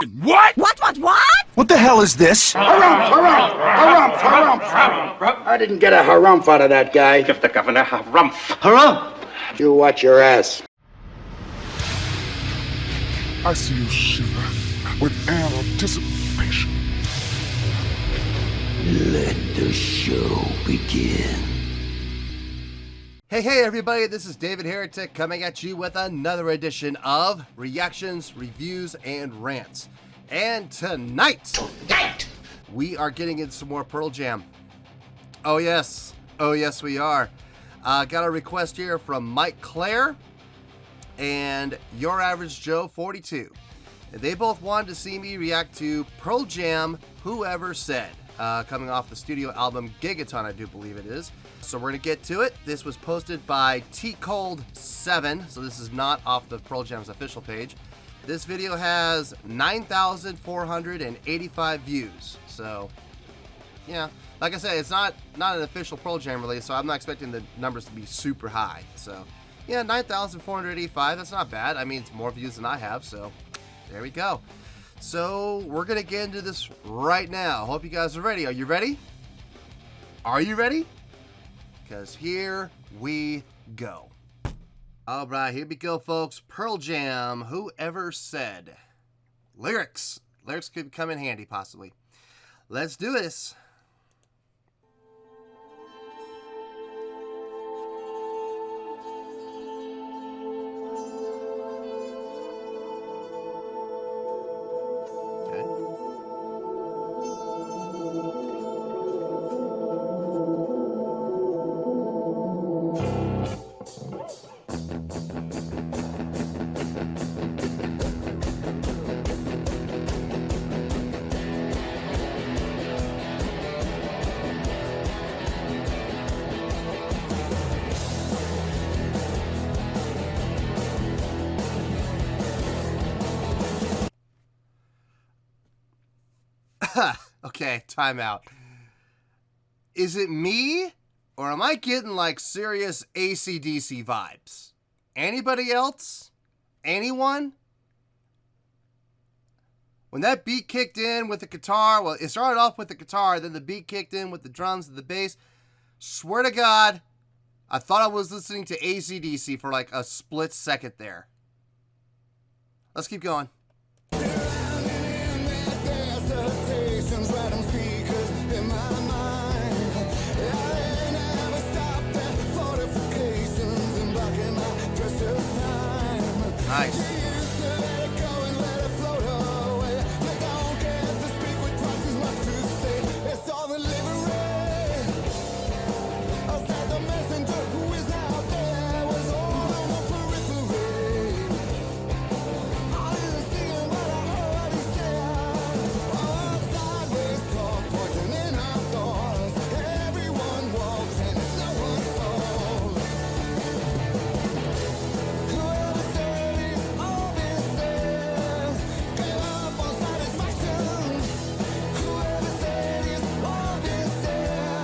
What? What? What the hell is this? Harumph! I didn't get a harumph out of that guy. Give the governor harumph. Harumph! You watch your ass. I see you shiver with anticipation. Let the show begin. Hey everybody, this is David Heretic coming at you with another edition of Reactions, Reviews, and Rants. And tonight, we are getting into some more Pearl Jam. Oh yes we are. Got a request here from Mike Clare and Your Average Joe 42. They both wanted to see me react to Pearl Jam, Whoever Said, coming off the studio album Gigaton, I do believe it is. So we're going to get to it. This was posted by tcold7, so this is not off the Pearl Jam's official page. This video has 9,485 views. So, yeah, like I said, it's not an official Pearl Jam release, so I'm not expecting the numbers to be super high. So, yeah, 9,485, that's not bad. I mean, it's more views than I have, so there we go. So, we're going to get into this right now. Hope you guys are ready. Are you ready? Are you ready? Because here we go. All right, here we go, folks. Pearl Jam, Whoever Said. Lyrics could come in handy, possibly. Let's do this. Okay, time out. Is it me, or am I getting like serious AC/DC vibes? Anybody else? Anyone? When that beat kicked in with the guitar, well, it started off with the guitar, then the beat kicked in with the drums and the bass. Swear to God, I thought I was listening to AC/DC for like a split second there. Let's keep going. Nice.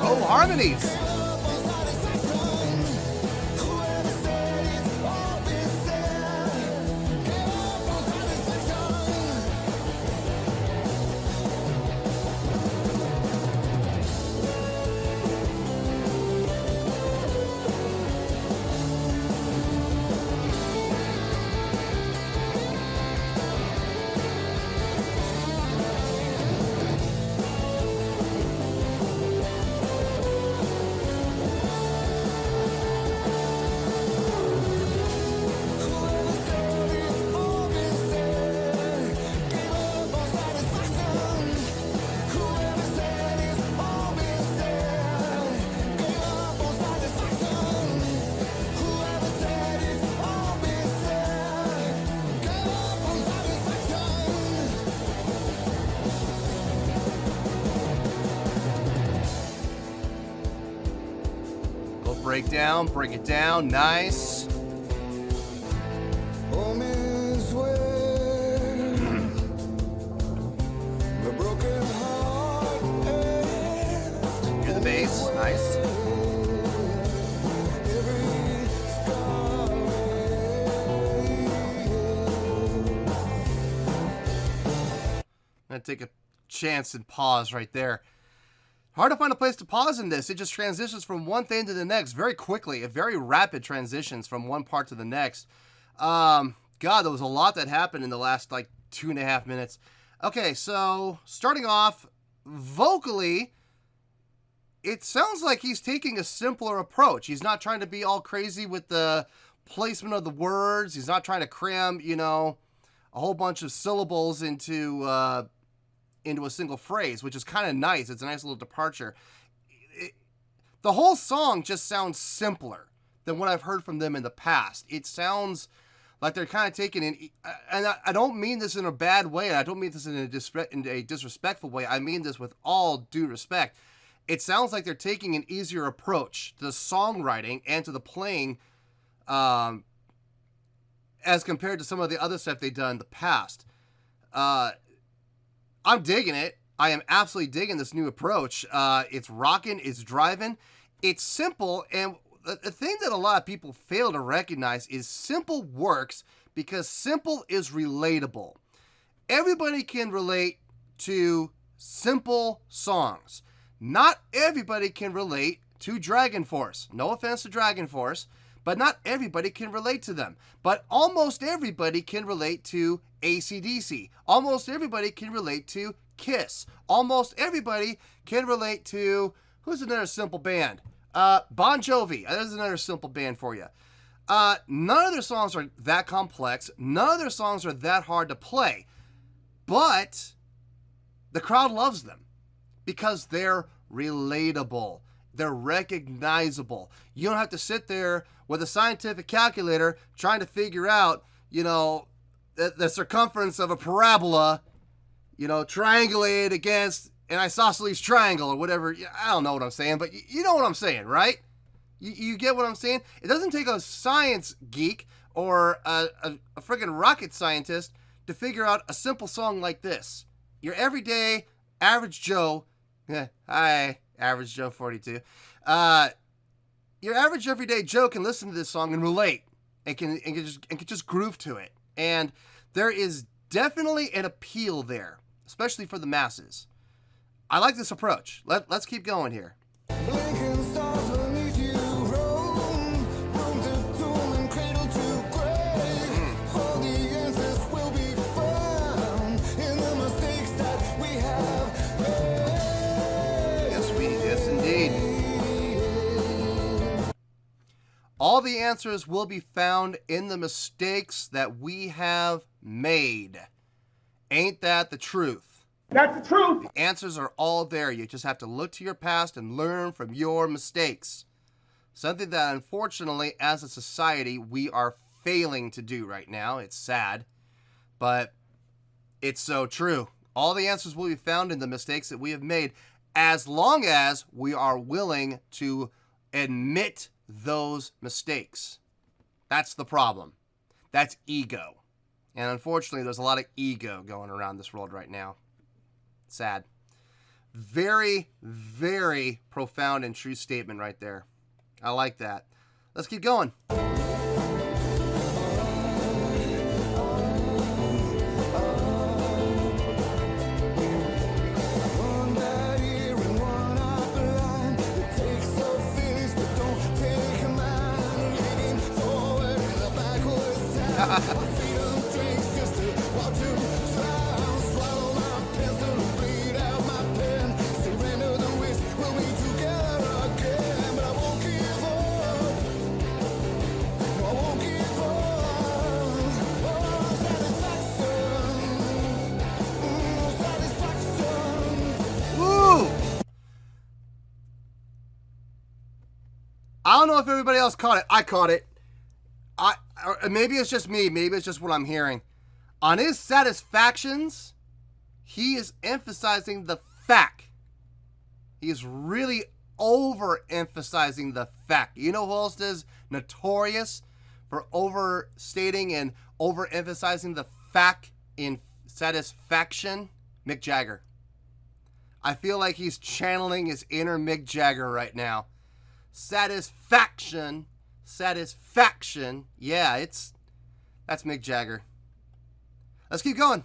Oh, harmonies. Break it down, nice. Home is where the broken heart ends. Hear the bass, nice. gonna take a chance and pause right there. Hard to find a place to pause in this. It just transitions from one thing to the next very quickly. A very rapid transitions from one part to the next. God, there was a lot that happened in the last like 2.5 minutes. Okay, so starting off vocally, it sounds like he's taking a simpler approach. He's not trying to be all crazy with the placement of the words. He's not trying to cram, you know, a whole bunch of syllables into a single phrase, which is kind of nice. It's a nice little departure. The whole song just sounds simpler than what I've heard from them in the past. It sounds like they're kind of taking in, and I don't mean this in a bad way, and I don't mean this in a disrespectful way. I mean this with all due respect. It sounds like they're taking an easier approach to the songwriting and to the playing as compared to some of the other stuff they've done in the past. I'm digging it. I am absolutely digging this new approach. It's rocking, it's driving, it's simple, and the thing that a lot of people fail to recognize is simple works because simple is relatable. Everybody can relate to simple songs. Not everybody can relate to Dragon Force. No offense to Dragon Force, but not everybody can relate to them. But almost everybody can relate to AC/DC. Almost everybody can relate to Kiss. Almost everybody can relate to, who's another simple band? Bon Jovi. There's another simple band for you. None of their songs are that complex. None of their songs are that hard to play. But the crowd loves them because they're relatable. They're recognizable. You don't have to sit there with a scientific calculator trying to figure out, you know, the circumference of a parabola, you know, triangulated against an isosceles triangle or whatever. I don't know what I'm saying, but you know what I'm saying, right? You get what I'm saying? It doesn't take a science geek or a friggin' rocket scientist to figure out a simple song like this. Your everyday average Joe, hi, average Joe 42. Your average everyday Joe can listen to this song and relate and can just groove to it. And there is definitely an appeal there, especially for the masses. I like this approach. Let's keep going here. Blinking stars beneath you roam, room to doom and cradle to grave. All the answers will be found in the mistakes that we have made. Yes, indeed. All the answers will be found in the mistakes that we have made. Ain't that the truth? That's the truth. The answers are all there. You just have to look to your past and learn from your mistakes. Something that, unfortunately, as a society, we are failing to do right now. It's sad, but it's so true. All the answers will be found in the mistakes that we have made, as long as we are willing to admit those mistakes. That's the problem. That's ego. And unfortunately, there's a lot of ego going around this world right now. Sad. Very, very profound and true statement right there. I like that. Let's keep going. One bad ear and one eye blind. It takes a feelings, but don't take a mind. Leaning forward in a backwards time. Freedom drinks just to watch you drown. Swallow my pencil and bleed out my pen. Surrender the wish we'll be together again. But I won't give up. I won't give up. Oh, satisfaction. Satisfaction. Woo! I don't know if everybody else caught it. I caught it. Or maybe it's just me. Maybe it's just what I'm hearing. On his satisfactions, he is emphasizing the fact. He is really overemphasizing the fact. You know who else is notorious for overstating and overemphasizing the fact in satisfaction? Mick Jagger. I feel like he's channeling his inner Mick Jagger right now. Satisfaction. Yeah, that's Mick Jagger. Let's keep going.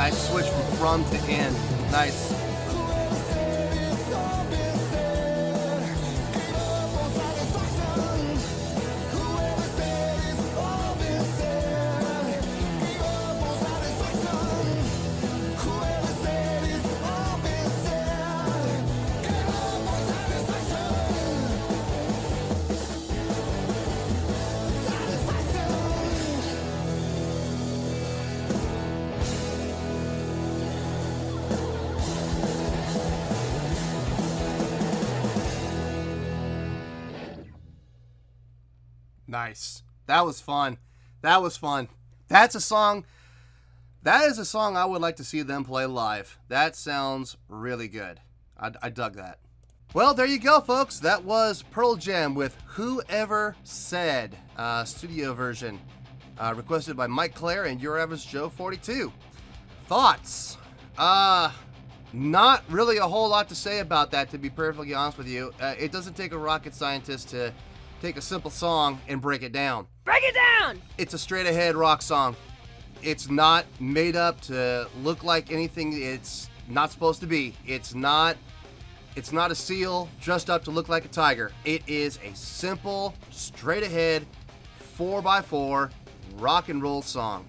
Nice switch from to end. Nice. Nice. That was fun. That was fun. That's a song. That is a song I would like to see them play live. That sounds really good. I dug that. Well, there you go, folks. That was Pearl Jam with Whoever Said, studio version, requested by Mike Clare and Your Average Joe 42. Thoughts? Not really a whole lot to say about that, to be perfectly honest with you. It doesn't take a rocket scientist to take a simple song and break it down. Break it down! It's a straight ahead rock song. It's not made up to look like anything it's not supposed to be. It's not a seal dressed up to look like a tiger. It is a simple, straight ahead, 4x4 rock and roll song.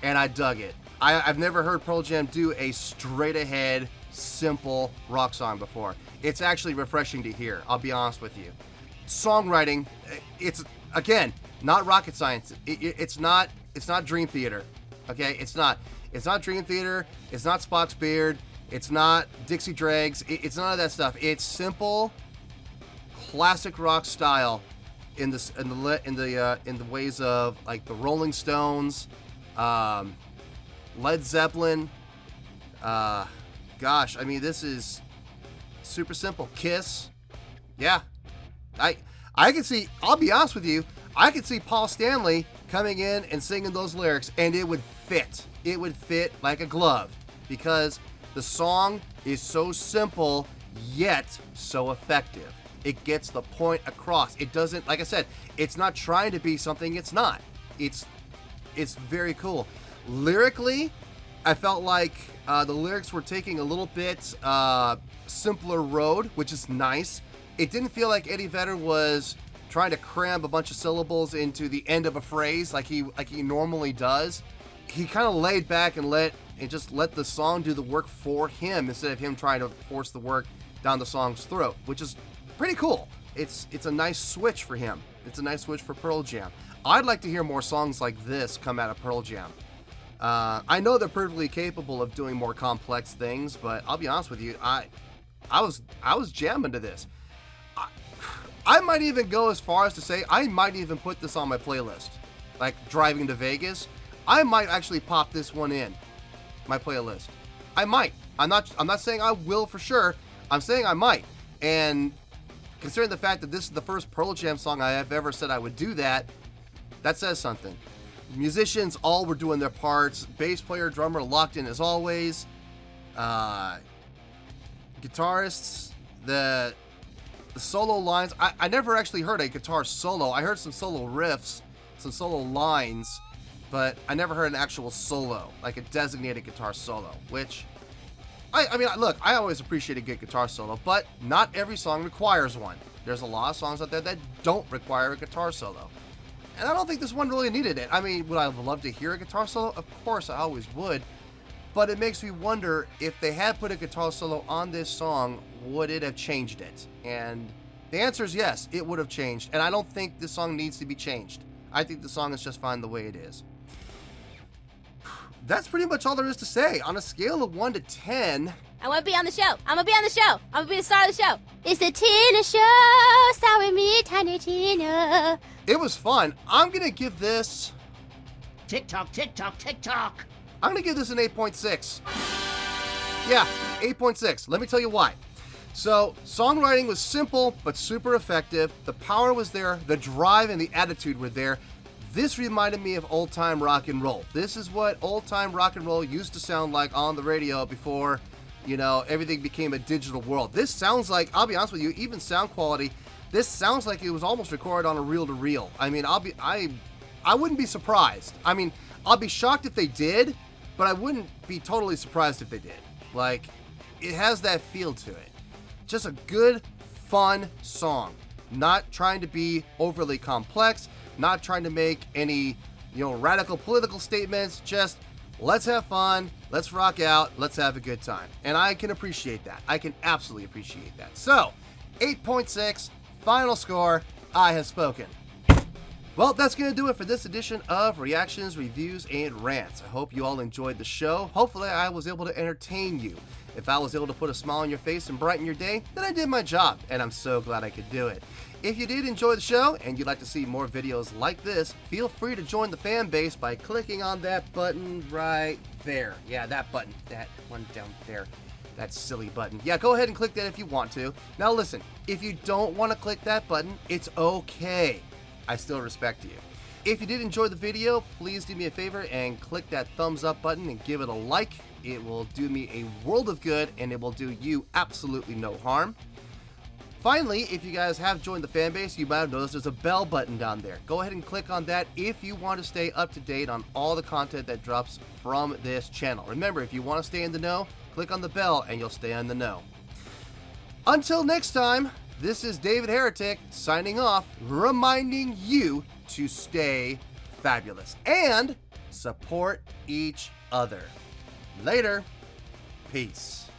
And I dug it. I've never heard Pearl Jam do a straight ahead, simple rock song before. It's actually refreshing to hear, I'll be honest with you. Songwriting, it's, again, not rocket science. It's not Dream Theater, okay? It's not Dream Theater. It's not Spock's Beard. It's not Dixie Dregs. It's none of that stuff. It's simple, classic rock style in the ways of like the Rolling Stones, Led Zeppelin. Gosh, I mean, this is super simple. Kiss, yeah. I can see, I'll be honest with you, I could see Paul Stanley coming in and singing those lyrics, and it would fit. It would fit like a glove, because the song is so simple, yet so effective. It gets the point across. It doesn't, like I said, it's not trying to be something it's not. It's very cool. Lyrically, I felt like the lyrics were taking a little bit simpler road, which is nice. It didn't feel like Eddie Vedder was trying to cram a bunch of syllables into the end of a phrase like he normally does. He kind of laid back and just let the song do the work for him instead of him trying to force the work down the song's throat, which is pretty cool. It's a nice switch for him. It's a nice switch for Pearl Jam. I'd like to hear more songs like this come out of Pearl Jam. I know they're perfectly capable of doing more complex things, but I'll be honest with you, I was jamming to this. I might even go as far as to say I might even put this on my playlist. Like driving to Vegas, I might actually pop this one in my playlist. I might. I'm not saying I will for sure. I'm saying I might. And considering the fact that this is the first Pearl Jam song I have ever said I would do that says something. Musicians all were doing their parts. Bass player, drummer locked in as always. Guitarists, the solo lines. I never actually heard a guitar solo. I heard some solo riffs, some solo lines, but I never heard an actual solo, like a designated guitar solo, which, I mean, look, I always appreciate a good guitar solo, but not every song requires one. There's a lot of songs out there that don't require a guitar solo. And I don't think this one really needed it. I mean, would I love to hear a guitar solo? Of course, I always would. But it makes me wonder, if they had put a guitar solo on this song, would it have changed it? And the answer is yes, it would have changed. And I don't think this song needs to be changed. I think the song is just fine the way it is. That's pretty much all there is to say. On a scale of 1 to 10... I want to be on the show. I'm going to be on the show. I'm going to be the star of the show. It's the Tina Show. Star with me, Tiny Tina. It was fun. I'm going to give this... Tick-tock, tick-tock, tick-tock. I'm going to give this an 8.6. Yeah, 8.6. Let me tell you why. So, songwriting was simple, but super effective. The power was there. The drive and the attitude were there. This reminded me of old-time rock and roll. This is what old-time rock and roll used to sound like on the radio before, you know, everything became a digital world. This sounds like, I'll be honest with you, even sound quality, this sounds like it was almost recorded on a reel-to-reel. I mean, I wouldn't be surprised. I mean, I'll be shocked if they did, but I wouldn't be totally surprised if they did. Like, it has that feel to it. Just a good, fun song. Not trying to be overly complex, not trying to make any, radical political statements. Just, let's have fun, let's rock out, let's have a good time. And I can appreciate that. I can absolutely appreciate that. So, 8.6, final score, I have spoken. Well, that's going to do it for this edition of Reactions, Reviews, and Rants. I hope you all enjoyed the show. Hopefully, I was able to entertain you. If I was able to put a smile on your face and brighten your day, then I did my job, and I'm so glad I could do it. If you did enjoy the show, and you'd like to see more videos like this, feel free to join the fan base by clicking on that button right there. Yeah, that button. That one down there. That silly button. Yeah, go ahead and click that if you want to. Now listen, if you don't want to click that button, it's okay. I still respect you. If you did enjoy the video, please do me a favor and click that thumbs up button and give it a like. It will do me a world of good, and it will do you absolutely no harm. Finally, if you guys have joined the fan base, you might have noticed there's a bell button down there. Go ahead and click on that if you want to stay up to date on all the content that drops from this channel. Remember, if you want to stay in the know, click on the bell and you'll stay in the know. Until next time, this is David Heretic signing off, reminding you to stay fabulous and support each other. Later. Peace.